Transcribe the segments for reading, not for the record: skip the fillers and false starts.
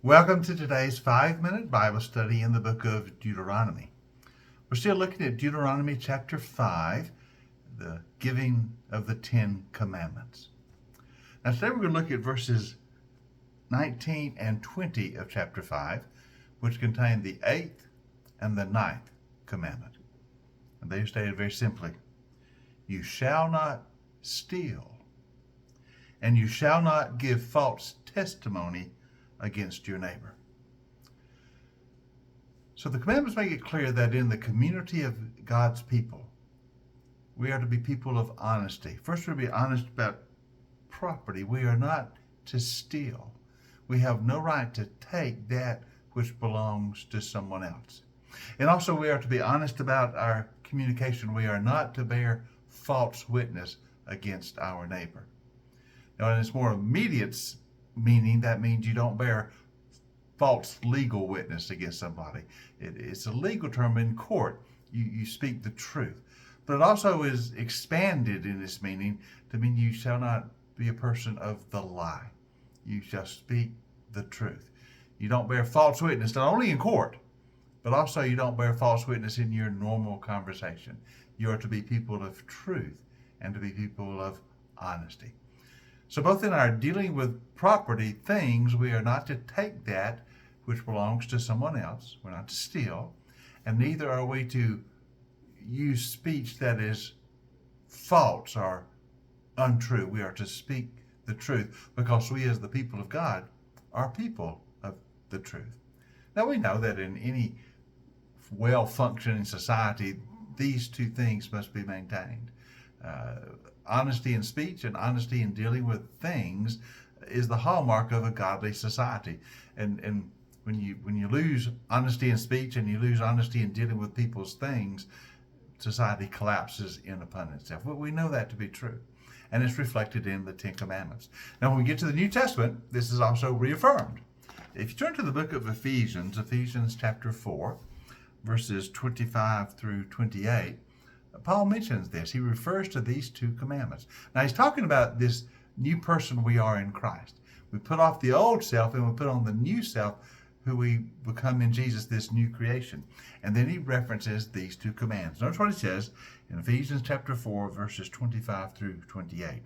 Welcome to today's 5-minute Bible study in the book of Deuteronomy. We're still looking at Deuteronomy chapter 5, the giving of the 10 commandments. Now today we're going to look at verses 19 and 20 of chapter 5, which contain the 8th and the 9th commandment. And they are stated very simply, "You shall not steal, and you shall not give false testimony against your neighbor." So the commandments make it clear that in the community of God's people, we are to be people of honesty. First, we're to be honest about property. We are not to steal. We have no right to take that which belongs to someone else. And also we are to be honest about our communication. We are not to bear false witness against our neighbor. Now, in its more immediate meaning, that means you don't bear false legal witness against somebody. It's a legal term in court. You speak the truth. But it also is expanded in its meaning to mean you shall not be a person of the lie. You shall speak the truth. You don't bear false witness, not only in court, but also you don't bear false witness in your normal conversation. You are to be people of truth and to be people of honesty. So both in our dealing with property things, we are not to take that which belongs to someone else. We're not to steal. And neither are we to use speech that is false or untrue. We are to speak the truth because we as the people of God are people of the truth. Now we know that in any well-functioning society, these two things must be maintained. Honesty in speech and honesty in dealing with things is the hallmark of a godly society. And when you lose honesty in speech and you lose honesty in dealing with people's things, society collapses in upon itself. Well, we know that to be true. And it's reflected in the 10 Commandments. Now, when we get to the New Testament, this is also reaffirmed. If you turn to the book of Ephesians chapter 4, verses 25 through 28, Paul mentions this. He refers to these 2 commandments. Now, he's talking about this new person we are in Christ. We put off the old self and we put on the new self, who we become in Jesus, this new creation. And then he references these 2 commands. Notice what he says in Ephesians chapter 4, verses 25 through 28.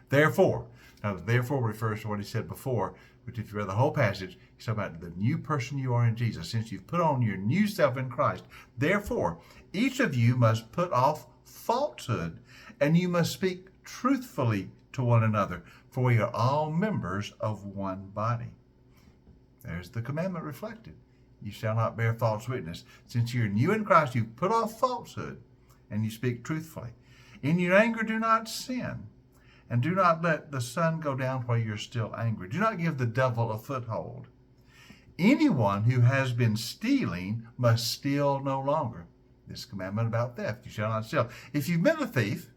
Therefore, now therefore refers to what he said before, which if you read the whole passage, he's talking about the new person you are in Jesus. Since you've put on your new self in Christ, therefore, each of you must put off falsehood, and you must speak truthfully to one another, for we are all members of one body. There's the commandment reflected. You shall not bear false witness. Since you're new in Christ, you put off falsehood, and you speak truthfully. In your anger, do not sin, and do not let the sun go down while you're still angry. Do not give the devil a foothold. Anyone who has been stealing must steal no longer. This commandment about theft, you shall not steal. If you've been a thief,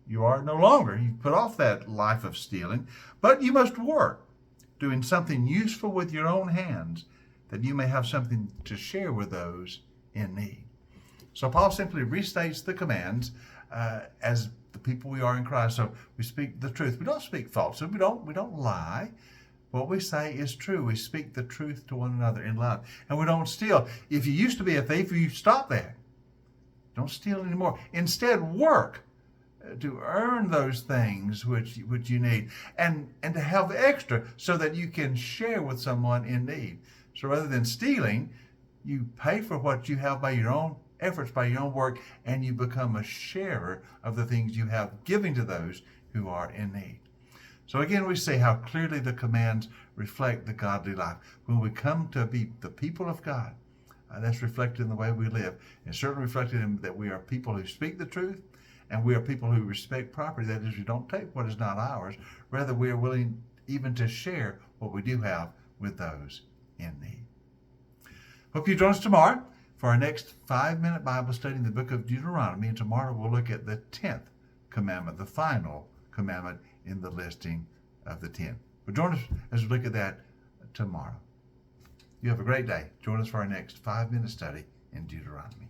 you are no longer. You've put off that life of stealing, but you must work, doing something useful with your own hands, that you may have something to share with those in need. So Paul simply restates the commands as the people we are in Christ. So we speak the truth. We don't speak falsehood. We don't lie. What we say is true. We speak the truth to one another in love. And we don't steal. If you used to be a thief, you stop that. Don't steal anymore. Instead, work to earn those things which you need, and to have extra so that you can share with someone in need. So rather than stealing, you pay for what you have by your own efforts, by your own work, and you become a sharer of the things you have, giving to those who are in need. So again, we see how clearly the commands reflect the godly life. When we come to be the people of God, that's reflected in the way we live. It's certainly reflected in that we are people who speak the truth, and we are people who respect property. That is, we don't take what is not ours. Rather, we are willing even to share what we do have with those in need. Hope you join us tomorrow for our next 5-minute Bible study in the book of Deuteronomy. And tomorrow we'll look at the 10th commandment, the final commandment in the listing of the 10. But join us as we look at that tomorrow. You have a great day. Join us for our next 5-minute study in Deuteronomy.